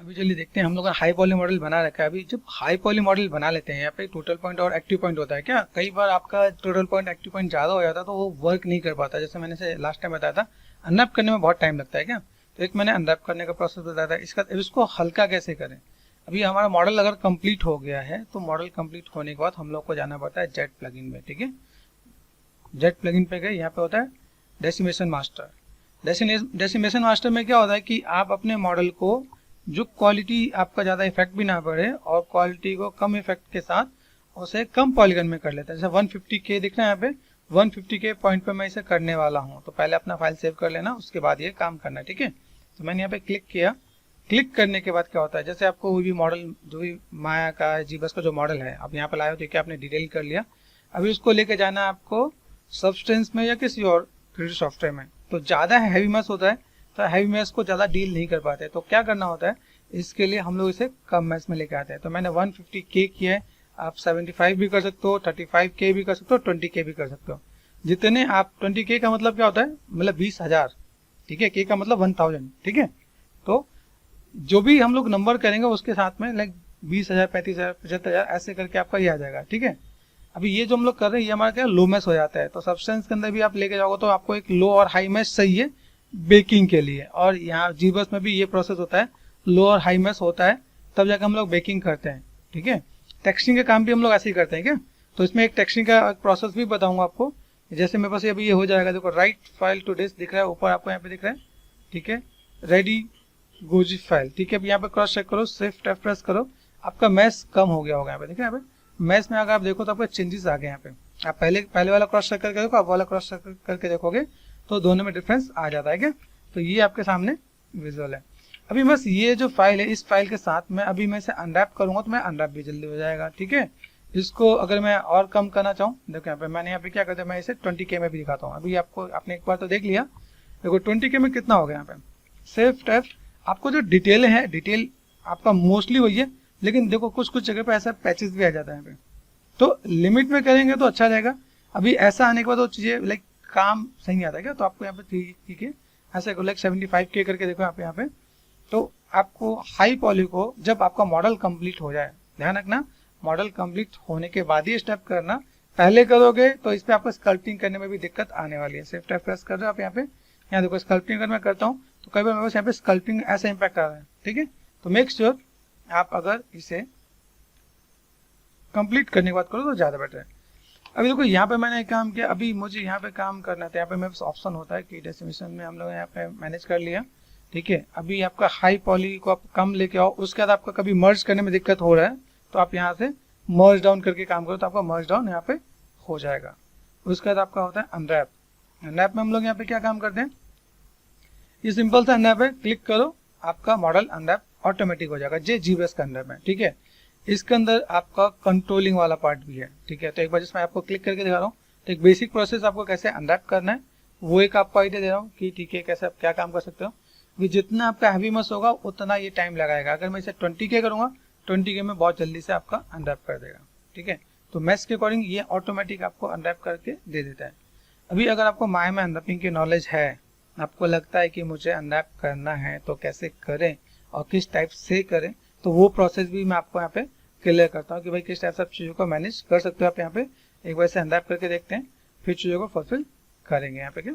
अभी चलिए देखते हैं, हम लोग ने हाई पॉली मॉडल बना रखा है। अभी जब हाई पॉली मॉडल बना लेते हैं, यहाँ पे टोटल पॉइंट और एक्टिव पॉइंट होता है क्या, कई बार आपका टोटल पॉइंट एक्टिव पॉइंट ज़्यादा हो जाता है तो वो वर्क नहीं कर पाता। जैसे मैंने से लास्ट टाइम बताया था, अनरैप करने में बहुत टाइम लगता है क्या, तो एक मैंने अनरैप करने का प्रोसेस बताया था। इसको हल्का कैसे करें। अभी हमारा मॉडल अगर कंप्लीट हो गया है तो मॉडल कंप्लीट होने के बाद हम लोग को जाना पड़ता है जेट प्लगइन में। ठीक है, जेट प्लगइन पे गए, यहाँ पे होता है डेसिमेशन मास्टर। डेसिमेशन मास्टर में क्या होता है कि आप अपने मॉडल को जो क्वालिटी आपका ज़्यादा इफेक्ट भी ना पड़े और क्वालिटी को कम इफेक्ट के साथ उसे कम पॉलीगन में कर लेते हैं। जैसे 150K दिख रहा है यहाँ पे, 150K पॉइंट पे मैं इसे करने वाला हूँ, तो पहले अपना फाइल सेव कर लेना, उसके बाद ये काम करना है। ठीक है, तो मैंने यहाँ पे क्लिक किया। क्लिक करने के बाद क्या होता है, जैसे आपको कोई भी मॉडल, जो भी माया का जीबस का जो मॉडल है आप यहाँ पे लाए हो, ठीक है, आपने डिटेल कर लिया। अभी उसको लेके जाना है आपको सब्सटेंस में या किसी और क्रेडिट सॉफ्टवेयर में। तो ज़्यादा हैवी मैस होता है तो हैवी मैस को ज़्यादा डील नहीं कर पाते, तो क्या करना होता है, इसके लिए हम लोग इसे कम मैस में लेके आते हैं। तो मैंने 150K किया है, आप 75 भी कर सकते हो, 35K भी कर सकते हो, 20K भी कर सकते हो। जितने आप 20K का मतलब क्या होता है, मतलब 20,000। ठीक है, K का मतलब 1000। ठीक है, तो जो भी हम लोग नंबर करेंगे उसके साथ में लाइक 20,000, 35,000, 75,000 ऐसे करके आपका ये आ जाएगा। ठीक है, अभी ये जो हम लोग कर रहे हैं ये हमारा क्या लो मैस हो जाता है। तो सब्सटेंस के अंदर भी आप लेके जाओगे तो आपको एक लो और हाई मैस सही है बेकिंग के लिए, और यहाँ जीबस में भी ये प्रोसेस होता है, लो और हाई मैस होता है, तब जाकर हम लोग बेकिंग करते हैं। ठीक है, टेक्सटिंग का काम भी हम लोग ऐसे ही करते हैं क्या, तो इसमें एक टेक्सटिंग का प्रोसेस भी बताऊंगा आपको। जैसे मेरे पास अभी ये हो जाएगा, देखो राइट फाइल टू डिस्क दिख रहा है ऊपर आपको, यहाँ पे दिख रहा है। ठीक है, रेडी गोजी फाइल। ठीक है, अब यहाँ पे क्रॉस चेक करो, शिफ्ट F प्रेस करो, आपका मैस कम हो गया होगा। यहाँ पे देखिए, यहाँ पे मैस में अगर आप देखो तो आपको चेंजेस आ गए। यहाँ पे आप पहले वाला क्रॉस चेक करके देखो, आप वाला क्रॉस चेक करके देखोगे तो दोनों में डिफरेंस आ जाता है क्या। तो ये आपके सामने विजुअल है। अभी बस ये जो फाइल है, इस फाइल के साथ में अभी मैं इसे अनरैप करूंगा तो मैं अनरैप भी जल्दी हो जाएगा। ठीक है, इसको अगर मैं और कम करना चाहूँ, देखो यहाँ पे मैंने यहाँ पे क्या करता है, मैं इसे 20K में भी दिखाता हूँ। अभी आपने एक बार तो देख लिया, देखो 20K में कितना हो गया। यहाँ पे शिफ्ट F, आपको जो डिटेल है, डिटेल आपका मोस्टली वही है, लेकिन देखो कुछ कुछ जगह पे ऐसा पैचेस भी आ जाता है यहाँ पे, तो लिमिट में करेंगे तो अच्छा रहेगा। अभी ऐसा आने के बाद वो चीजें लाइक काम सही नहीं आता है क्या, तो आपको यहाँ पे ठीक है ऐसे लाइक 75K करके देखो यहाँ पे। तो आपको हाई पॉली को जब आपका मॉडल कंप्लीट हो जाए, ध्यान रखना मॉडल कंप्लीट होने के बाद ही स्टेप करना, पहले करोगे तो इस पे आपको स्कल्पटिंग करने में भी दिक्कत आने वाली है। शिफ्ट F प्रेस कर रहे हो आप यहाँ पे, यहाँ देखो स्कल्पटिंग अगर मैं करता हूँ तो कई बार मेरे पास यहाँ पे स्कल्पटिंग ऐसा इम्पैक्ट आ रहा है। ठीक है, तो मेक श्योर आप अगर इसे कंप्लीट करने के बाद करो तो ज़्यादा बेटर है। अभी देखो यहाँ पे मैंने एक काम किया, अभी मुझे यहाँ पे काम करना था, यहाँ पे मेरे पास ऑप्शन होता है कि डेसिमेशन में हम लोग यहाँ पे मैनेज कर लिया। ठीक है, अभी आपका हाई पॉली को आप कम लेके आओ, उसके बाद आपका कभी मर्ज करने में दिक्कत हो रहा है तो आप यहाँ से मर्ज डाउन करके काम करो तो आपका मर्ज डाउन यहाँ पे हो जाएगा। उसके बाद आपका होता है अनरैप। अनरैप में हम लोग यहाँ पे क्या काम करते हैं, ये सिंपल सा अनरैप है, क्लिक करो आपका मॉडल अनरैप ऑटोमेटिक हो जाएगा। जे जीबस का अनरैप है। ठीक है, इसके अंदर आपका कंट्रोलिंग वाला पार्ट भी है। ठीक है, तो एक बार जिसमें आपको क्लिक करके दिखा रहा हूँ, तो एक बेसिक प्रोसेस आपको कैसे अनरैप करना है वो एक आपको आइडिया दे रहा हूँ कि ठीक है कैसे आप क्या काम कर सकते हो। जितना आपका हैवी मस होगा उतना ये टाइम लगाएगा। अगर मैं इसे 20K करूंगा, 20K में बहुत जल्दी से आपका अनरैप कर देगा। ठीक है, तो मैस के अकॉर्डिंग ये ऑटोमेटिक आपको अनरैप करके दे देता है। अभी अगर आपको माया में अनरैपिंग की नॉलेज है, आपको लगता है कि मुझे अनरैप करना है तो कैसे करें और किस टाइप से करें, तो वो प्रोसेस भी मैं आपको यहाँ पे क्लियर करता हूँ कि भाई किस टाइप से आप चीज़ों को मैनेज कर सकते हो। आप यहाँ पे एक बार से अनरैप करके देखते हैं, फिर चीज़ों को फुलफिल करेंगे यहाँ पे। क्या,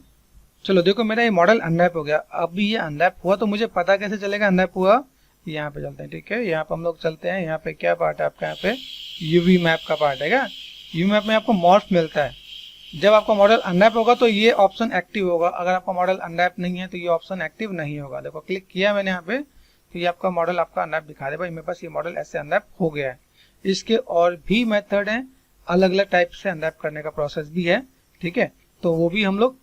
चलो देखो मेरा ये मॉडल अनरैप हो गया। अभी ये अनरैप हुआ तो मुझे पता कैसे चलेगा अनरैप हुआ, यहाँ पे चलते हैं। ठीक है, यहाँ पे हम लोग चलते हैं, यहाँ पे क्या पार्ट है आपका, यहाँ पे यूवी मैप का पार्ट है क्या। यूवी मैप में आपको मॉर्फ मिलता है। जब आपका मॉडल अनरैप होगा तो ये ऑप्शन एक्टिव होगा, अगर आपका मॉडल अनरैप नहीं है तो ये ऑप्शन एक्टिव नहीं होगा। देखो क्लिक किया मैंने यहाँ पे तो ये आपका मॉडल आपका अनरैप दिखा दे, भाई मेरे पास ये मॉडल ऐसे अनरैप हो गया है। इसके और भी मेथड हैं, अलग अलग टाइप से अनरैप करने का प्रोसेस भी है। ठीक है, तो वो भी हम लोग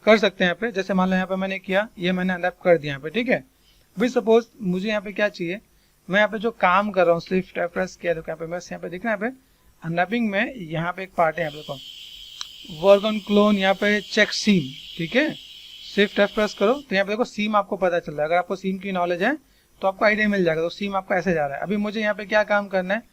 कर सकते हैं यहाँ पे। जैसे मान लो यहाँ पे मैंने किया, ये मैंने अनरैप कर दिया यहाँ पे। ठीक है, अभी सपोज मुझे यहाँ पे क्या चाहिए, मैं यहाँ पे जो काम कर रहा हूँ शिफ्ट F प्रेस किया, तो यहाँ पे बस यहाँ पे दिख रहा है, यहाँ पे अनरैपिंग में यहाँ पे एक पार्ट है, यहाँ पे देखो वर्क ऑन क्लोन, यहाँ पे चेक सीम। ठीक है, शिफ्ट F प्रेस करो तो यहाँ पे देखो सीम आपको पता चल रहा है। अगर आपको सीम की नॉलेज है तो आपको आइडिया मिल जाएगा, तो सीम आपका ऐसे जा रहा है। अभी मुझे यहाँ पे क्या काम करना है,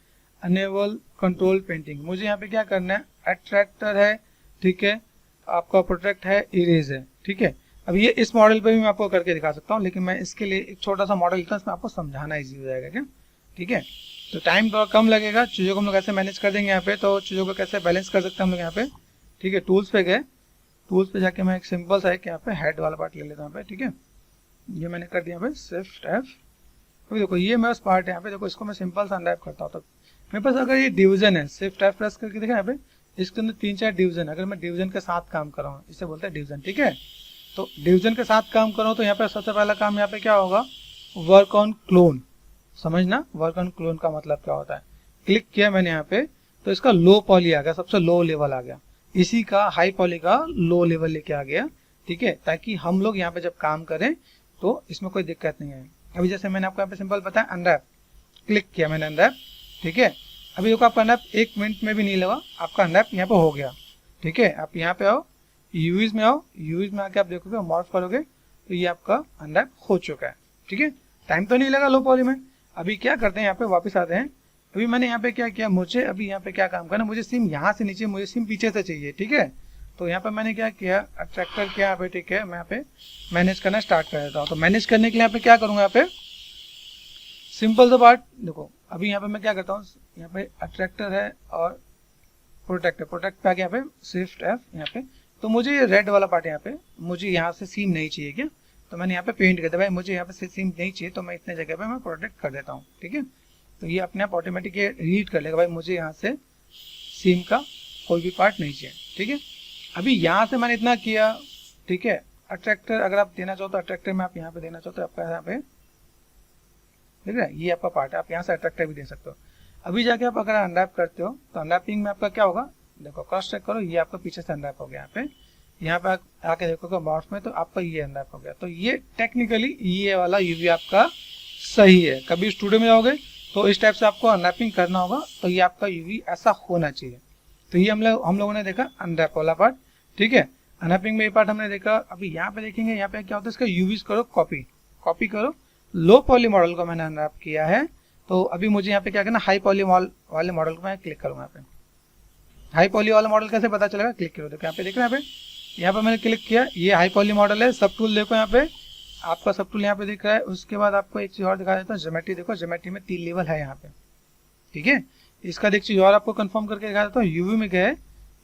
अनेबल कंट्रोल पेंटिंग, मुझे यहाँ पे क्या करना है, अट्रैक्टर है। ठीक है, आपका प्रोटेक्ट है, इरेज है। ठीक है, अब ये इस मॉडल पे भी मैं आपको करके दिखा सकता हूँ, लेकिन मैं इसके लिए एक छोटा सा मॉडल लिखता हूँ, इसमें आपको समझाना ईजी हो जाएगा क्या, ठीक है। तो टाइम थोड़ा कम लगेगा, चीज़ों को हम लोग कैसे मैनेज कर देंगे यहाँ पे, तो चीज़ों को कैसे बैलेंस कर सकते हैं हम लोग यहाँ पे, ठीक है। टूल्स पे गए, टूल्स पे जाके मैं एक सिंपल सा एक यहाँ पे हेड वाला पार्ट ले लेता हूँ यहाँ पे, ठीक है। ये मैंने कर दिया यहाँ पे शिफ्ट F। अभी देखो ये मेरा पार्ट है यहाँ पे, देखो इसको मैं सिंपल सा अनरैप करता हूँ। तो मेरे पास अगर ये डिवीजन है, शिफ्ट F प्रेस करके देखा यहाँ पे, इसके अंदर 3-4 डिवीजन, अगर मैं डिवीजन के साथ काम कर रहा हूँ, इसे बोलते हैं डिवीजन, ठीक है। तो डिवीजन के साथ काम कर रहा हूँ तो यहाँ पे सबसे पहला काम यहाँ पे क्या होगा, वर्क ऑन क्लोन। समझना वर्क ऑन क्लोन का मतलब क्या होता है। क्लिक किया मैंने यहाँ पे तो इसका लो पॉली आ गया, सबसे लो लेवल आ गया, इसी का हाई पॉली का लो लेवल लेके आ गया, ठीक है, ताकि हम लोग यहाँ पे जब काम करें तो इसमें कोई दिक्कत नहीं है। अभी जैसे मैंने आपको यहाँ पे सिंपल बताया अनरैप, क्लिक किया मैंने अनरैप, ठीक है। अभी देखो आपका अनरैप 1 मिनट में भी नहीं लगा, आपका अनरैप यहाँ पे हो गया, ठीक है। आप यहाँ पे आओ, यूवीज में आओ, यूवीज में आके आप देखोगे मॉर्फ करोगे तो ये आपका अनरैप हो चुका है, ठीक है। टाइम तो नहीं लगा लो पॉली में। अभी क्या करते हैं, यहाँ पे वापस आते हैं। अभी मैंने यहाँ पे क्या किया, मुझे अभी यहाँ पे क्या काम करना, मुझे सिम यहाँ से नीचे, मुझे सिम पीछे से चाहिए, ठीक है। तो यहाँ पे मैंने क्या किया, अट्रैक्टर किया यहाँ पे, ठीक है। मैं यहाँ पे मैनेज करना स्टार्ट कर देता हूँ। तो मैनेज करने के लिए यहाँ पे क्या करूँगा, यहाँ पे सिंपल सा पार्ट देखो। अभी यहाँ पे मैं क्या करता हूँ, यहाँ पे अट्रैक्टर है और प्रोटेक्टर, प्रोटेक्ट पे आ गया यहाँ पे शिफ्ट F यहाँ पे। तो मुझे ये रेड वाला पार्ट यहाँ पे, मुझे यहाँ से सीम नहीं चाहिए क्या, तो मैंने यहाँ पे पेंट कर दिया, भाई मुझे यहाँ पे सीम नहीं चाहिए, तो मैं इतने जगह पे मैं प्रोटेक्ट कर देता हूँ, ठीक है। तो ये अपने आप ऑटोमेटिक ये रीड कर लेगा, भाई मुझे यहाँ से सीम का कोई भी पार्ट नहीं चाहिए, ठीक है। अभी यहाँ से मैंने इतना किया, ठीक है। अट्रैक्टर अगर आप देना चाहो तो अट्रैक्टर में आप यहाँ पे देना चाहो तो आपका यहाँ पे ठीक है, ये आपका पार्ट है, आप यहाँ से अट्रैक्टर भी दे सकते हो। अभी जाके आप अगर अनरैप करते हो तो अनरैपिंग में आपका क्या होगा, देखो क्रॉस चेक करो, ये आपका पीछे से अनरैप हो गया यहाँ पे आके देखोगे माउस में तो आपका ये अनरैप हो गया। तो ये टेक्निकली ये वाला यूवी आपका सही है। कभी स्टूडियो में जाओगे तो इस टाइप से आपको अनरैपिंग करना होगा, तो ये आपका यूवी ऐसा होना चाहिए। तो ये हम लोगों ने देखा अनरैप वाला पार्ट, ठीक है। अनरैपिंग में ये पार्ट हमने देखा। अभी यहाँ पे देखेंगे, यहाँ पे क्या होता है, इसका यूवीज करो कॉपी करो। लो पॉली मॉडल को मैंने अनरैप किया है, तो अभी मुझे यहाँ पे क्या करना, हाई पॉली वाले मॉडल को मैं क्लिक करूंगा। यहाँ पे हाई पॉली वाला मॉडल कैसे पता चलेगा, क्लिक करो, देखो यहाँ पे देख रहे हैं, यहाँ पे मैंने क्लिक किया, ये हाई पॉली मॉडल है। सब टूल देखो, यहाँ पे आपका सब टूल यहाँ पे दिख रहा है। उसके बाद आपको एक चीज और दिखा देता हूँ, ज्योमेट्री देखो, ज्योमेट्री में 3 लेवल है यहाँ पे, ठीक है। इसका एक चीज और आपको कंफर्म करके दिखा देता हूँ। यूवी में गए,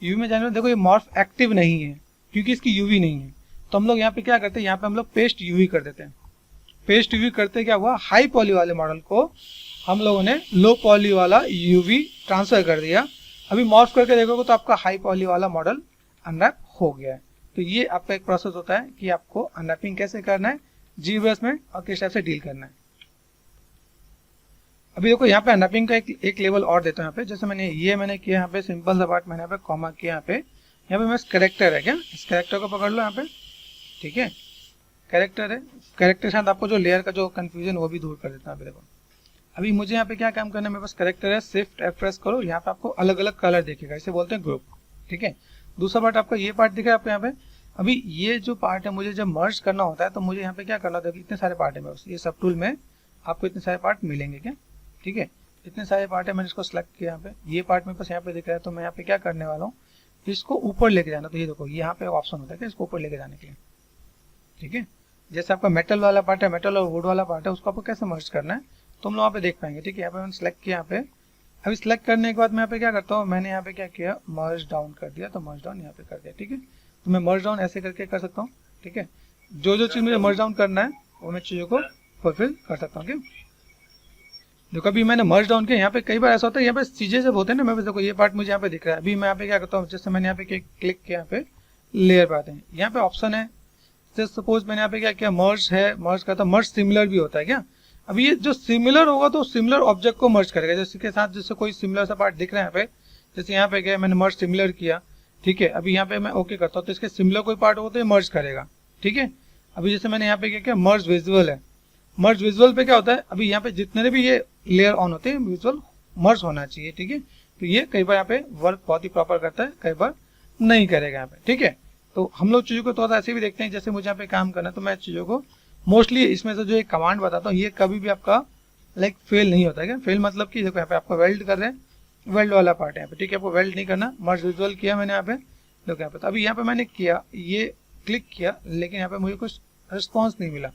यूवी में जाने में देखो ये मॉर्फ एक्टिव नहीं है क्योंकि इसकी यूवी नहीं है। तो हम लोग यहाँ पे क्या करते हैं, यहाँ पे हम लोग पेस्ट यूवी कर देते हैं। पेस्ट यूवी करते क्या हुआ, हाई पॉली वाले मॉडल को हम लोगों ने लो पॉली वाला यूवी ट्रांसफर कर दिया। अभी मॉर्फ करके देखोगे तो आपका हाई पॉली वाला मॉडल अनरैप हो गया है। तो ये आपका एक प्रोसेस होता है कि आपको अनरैपिंग कैसे करना है GBrush में और किस टाइप से डील करना है। अभी देखो यहाँ पे अनरैपिंग का एक लेवल और देता हूँ यहाँ पे। जैसे मैंने किया यहाँ पे सिंपल सा पार्ट, मैंने यहाँ पे कॉमा किया, यहाँ पे मैं कैरेक्टर है क्या, इस कैरेक्टर को पकड़ लो यहाँ पे, ठीक है। कैरेक्टर है, कैरेक्टर के साथ आपको जो लेयर का जो कंफ्यूजन वो भी दूर कर देता है। देखो अभी मुझे यहाँ पे क्या काम करना है, मेरे पास कैरेक्टर है, शिफ्ट F प्रेस करो, यहाँ पे आपको अलग अलग कलर दिखेगा, इसे बोलते हैं ग्रुप, ठीक है। दूसरा पार्ट आपका ये पार्ट दिखा आपको यहाँ पे। अभी ये जो पार्ट है मुझे जब मर्ज करना होता है तो मुझे यहाँ पे क्या करना होता है, इतने सारे पार्ट है मेरे, ये सब टूल में आपको इतने सारे पार्ट मिलेंगे क्या, ठीक है। इतने सारे पार्ट है, मैंने इसको सेलेक्ट किया, यहाँ पे ये पार्ट मेरे पास यहाँ पे दिख रहा है। तो मैं यहाँ पे क्या करने वाला हूँ, इसको ऊपर लेके जाना। तो ये देखो यहाँ पे ऑप्शन होता है कि इसको ऊपर लेके जाने के लिए, ठीक है। जैसे आपका मेटल वाला पार्ट है, मेटल और वुड वाला पार्ट है, उसको आपको कैसे मर्ज करना है तो हम लोग वहाँ पे देख पाएंगे, ठीक है। यहाँ पे मैंने सेलेक्ट किया यहाँ पे। अभी सेलेक्ट करने के बाद मैं यहाँ पे क्या करता हूँ, मैंने यहाँ पे क्या किया, मर्ज डाउन कर दिया। तो मर्ज डाउन यहाँ पे कर दिया, ठीक है। तो मैं मर्ज डाउन ऐसे करके कर सकता हूँ, ठीक है। जो चीज़ मुझे मर्ज डाउन करना है वो मैं चीज़ों को फुलफिल कर सकता हूँ, ठीक। देखो अभी मैंने मर्ज डाउन किया। यहाँ पे कई बार ऐसा होता है, यहाँ पे चीजें जब होते हैं ना, मैं देखो ये पार्ट मुझे यहाँ पे दिख रहा है। अभी मैं यहाँ पे क्या करता हूँ, जैसे मैंने यहाँ पे क्लिक किया, यहाँ पे लेयर पे आते हैं, यहाँ पे ऑप्शन है। जैसे सपोज मैंने यहाँ पे क्या किया, मर्ज है, मर्ज करता, मर्ज सिमिलर भी होता है क्या। अभी ये जो सिमिलर होगा तो सिमिलर ऑब्जेक्ट को मर्ज करेगा, जैसे के साथ जैसे कोई सिमिलर सा पार्ट दिख रहा है यहाँ पे। जैसे यहाँ पे गया, मैंने मर्ज सिमिलर किया, ठीक है। अभी यहाँ पे मैं ओके करता हूँ तो इसके सिमिलर कोई पार्ट होगा तो ये मर्ज करेगा, ठीक है। अभी जैसे मैंने यहाँ पे क्या किया, मर्ज विजुअल है। मर्ज विजुअल पे क्या होता है, अभी यहाँ पे जितने भी ये लेयर ऑन होते हैं विजुअल मर्ज होना चाहिए, ठीक है। तो ये कई बार यहाँ पे वर्क बहुत ही प्रॉपर करता है, कई बार नहीं करेगा यहाँ पे, ठीक है। तो हम लोग चीज़ों को थोड़ा ऐसे भी देखते हैं। जैसे मुझे यहाँ पे काम करना है तो मैं चीज़ों को मोस्टली इसमें से जो एक कमांड बताता हूँ, ये कभी भी आपका लाइक फेल नहीं होता है क्या। फेल मतलब कि देखो यहाँ पे आपको वेल्ड कर रहे हैं, वेल्ड वाला पार्ट है यहाँ पे, ठीक है। आपको वेल्ड नहीं करना, मर्ज विजुअल किया मैंने यहाँ पे, देखो यहाँ पे। तो अभी यहाँ पे मैंने किया, ये क्लिक किया लेकिन यहाँ पे मुझे कुछ रिस्पॉन्स नहीं मिला,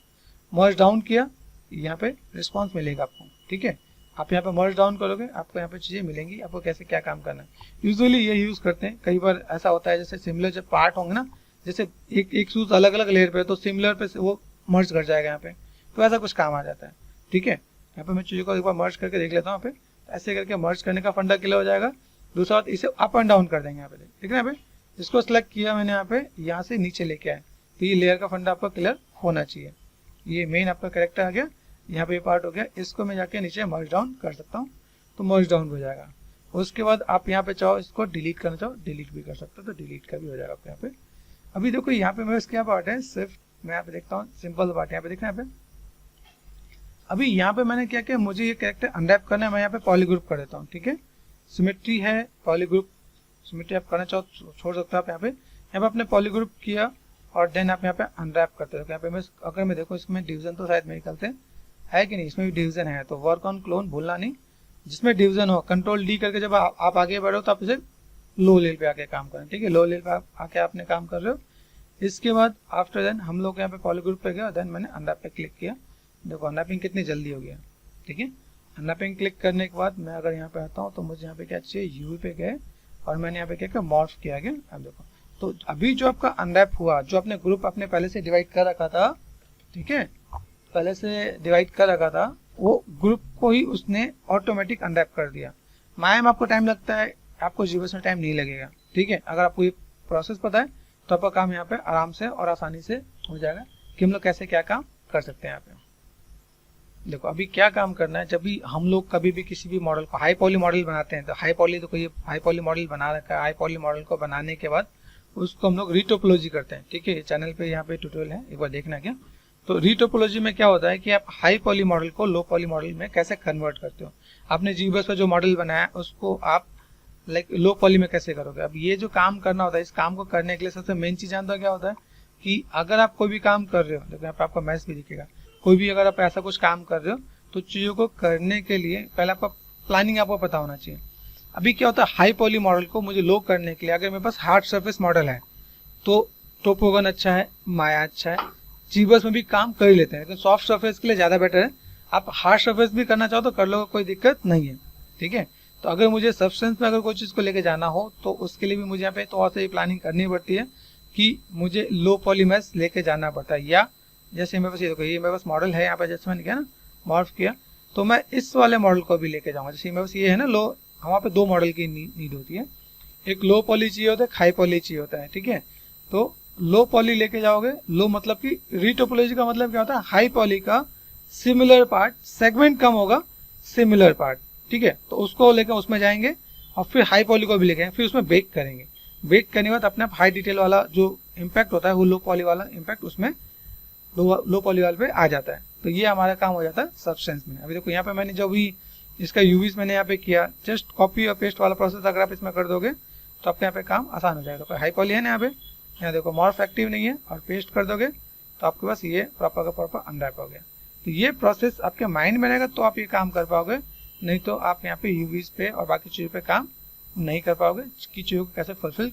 मर्ज डाउन किया, यहाँ पे रिस्पॉन्स मिलेगा आपको, ठीक है। आप यहाँ पे मर्ज डाउन करोगे, आपको यहाँ पे चीज़ें मिलेंगी, आपको कैसे क्या काम करना है। यूजुअली ये यूज़ करते हैं, कई बार ऐसा होता है जैसे सिमिलर जब पार्ट होंगे ना, जैसे एक शूज अलग अलग लेयर पे तो सिमिलर पे वो मर्ज कर जाएगा यहाँ पे, तो ऐसा कुछ काम आ जाता है, ठीक है। यहाँ पे मैं चीज़ों को एक बार मर्ज करके देख लेता हूँ। यहाँ पे ऐसे करके मर्ज करने का फंडा क्लियर हो जाएगा। दूसरा बात, इसे अप एंड डाउन कर देंगे यहाँ पे, ठीक है। यहाँ पे इसको सेलेक्ट किया मैंने, यहाँ पे यहाँ से नीचे लेके आए, तो ये लेयर का फंडा आपका क्लियर होना चाहिए। ये मेन आपका कैरेक्टर आ गया, यहाँ पे पार्ट हो गया, इसको मैं जाके नीचे मर्ज डाउन कर सकता हूँ, तो मर्ज डाउन हो जाएगा। उसके बाद आप यहाँ पे चाहो इसको डिलीट करना चाहो, डिलीट भी कर सकते हो, तो डिलीट का भी हो जाएगा आपको यहाँ पे। अभी देखो यहाँ पे मेरे क्या पार्ट है, सिर्फ मैं यहाँ पे देखता हूँ सिंपल पार्ट, यहाँ पे देखना यहाँ पे। अभी यहाँ पे मैंने क्या किया, मुझे ये कैरेक्टर अनरैप करना है, मैं यहाँ पे पॉलीग्रुप कर देता हूँ, ठीक है। सिमेट्री है, पॉलीग्रुप सिमेट्री आप करना चाहो छोड़ सकते हो आप। यहाँ पे अपने पॉलीग्रुप किया और देन आप यहाँ पे अनरैप करते हो। यहाँ पे मैं अगर मैं देखो इसमें डिवीजन तो शायद मेरे ख्याल से है कि नहीं, इसमें भी डिवीजन है, तो वर्क ऑन क्लोन भूलना नहीं, जिसमें डिवीजन हो कंट्रोल डी करके जब आप आगे बढ़ो तो आप इसे लो लेवल पे आके काम करें, ठीक है। लो लेवल पे आके आपने काम कर रहे हो। इसके बाद आफ्टर देन हम लोग यहाँ पे पॉलीग्रुप पे गए, देन मैंने अनरैप पे क्लिक किया। देखो अनरैपिंग कितनी जल्दी हो गया, ठीक है। अनरैपिंग क्लिक करने के बाद मैं अगर यहाँ पे आता हूँ तो मुझे यहाँ पे क्या चाहिए, यूवी पे गए और मैंने यहाँ पे क्या किया, मॉर्फ किया गया। अब देखो तो अभी जो आपका अनरैप हुआ, जो अपने ग्रुप आपने पहले से डिवाइड कर रखा था, ठीक है, पहले से डिवाइड कर रखा था, वो ग्रुप को ही उसने ऑटोमेटिक अनरैप कर दिया। मैम आपको टाइम लगता है, आपको जीबस में टाइम नहीं लगेगा, ठीक है। अगर आपको ये प्रोसेस पता है तो आपका काम यहाँ पे आराम से और आसानी से हो जाएगा कि हम लोग कैसे क्या काम कर सकते हैं। यहाँ पे देखो अभी क्या काम करना है, जब भी हम लोग कभी भी किसी भी मॉडल को हाई पॉली मॉडल बनाते हैं, तो हाई पॉली तो कोई हाई पॉली मॉडल बना रखा है, हाई पॉली मॉडल को बनाने के बाद उसको हम लोग रीटोपोलॉजी करते हैं, ठीक है। चैनल पे यहाँ पे ट्यूटोरियल है, एक बार देखना क्या। तो रीटोपोलॉजी में क्या होता है कि आप हाई पॉली मॉडल को लो पॉली मॉडल में कैसे कन्वर्ट करते हो। आपने जीबस पर जो मॉडल बनाया उसको आप लाइक लो पॉली में कैसे करोगे। अब ये जो काम करना होता है, इस काम को करने के लिए सबसे मेन चीज जानते हो क्या होता है कि अगर आप कोई भी काम कर रहे हो, देखो यहाँ पे आपका मैच भी दिखेगा, कोई भी अगर आप ऐसा कुछ काम कर रहे हो तो चीज़ों को करने के लिए पहले आपका प्लानिंग आपको पता होना चाहिए। अभी क्या होता है, हाई पॉली मॉडल को मुझे लो करने के लिए अगर मेरे पास हार्ड सरफेस मॉडल है तो टोपोगन अच्छा है, माया अच्छा है, जीबस में भी काम कर ही लेते हैं, लेकिन सॉफ्ट सरफेस के लिए ज़्यादा बेटर है। आप हार्ड सरफेस भी करना चाहो तो कर लो, कोई दिक्कत नहीं है, ठीक है। तो अगर मुझे सब्सटेंस में अगर कोई चीज़ को लेके जाना हो तो उसके लिए भी मुझे यहाँ पे तो से प्लानिंग करनी पड़ती है कि मुझे लो पॉलीमर्स लेके जाना पड़ता है। या जैसे मेरे पास ये देखो, ये मेरे पास मॉडल है यहाँ पे, जैसे मैंने किया ना मॉर्फ किया, तो मैं इस वाले मॉडल को भी लेके जाऊँगा। जैसे मेरे पास ये है ना लो, वहाँ पे दो मॉडल की नीड होती है, एक लो पॉली चाहिए होता है, हाई पॉली चाहिए होता है, ठीक है। तो लो पॉली लेके जाओगे, लो मतलब कि रीटोपोलॉजी का मतलब क्या होता है, हाई पॉली का सिमिलर पार्ट, सेगमेंट कम होगा, सिमिलर पार्ट, ठीक है। तो उसको लेकर उसमें जाएंगे और फिर हाई पॉली को भी लेके फिर उसमें बेक करेंगे। बेक करने के बाद अपने आप हाई डिटेल वाला जो इम्पैक्ट होता है वो लो पॉली वाला इम्पैक्ट उसमें लो पॉली वाले पे आ जाता है। तो ये हमारा काम हो जाता है सब्सटेंस में। अभी देखो यहाँ पे मैंने जो भी इसका यूवीज मैंने यहाँ पे किया, जस्ट कॉपी और पेस्ट वाला प्रोसेस अगर आप इसमें कर दोगे तो आपके यहाँ पे काम आसान हो जाएगा। तो हाई पॉली है ना यहाँ देखो मॉर्फ एक्टिव नहीं है, और पेस्ट कर दोगे तो आपके पास ये प्रॉपर का प्रॉपर अनरैप हो गया। तो ये प्रोसेस आपके माइंड में रहेगा तो आप ये काम कर पाओगे, नहीं तो आप यहाँ पे यूवीज पे और बाकी चीज़ों पे काम नहीं कर पाओगे कि चीज़ों को कैसे फुलफिल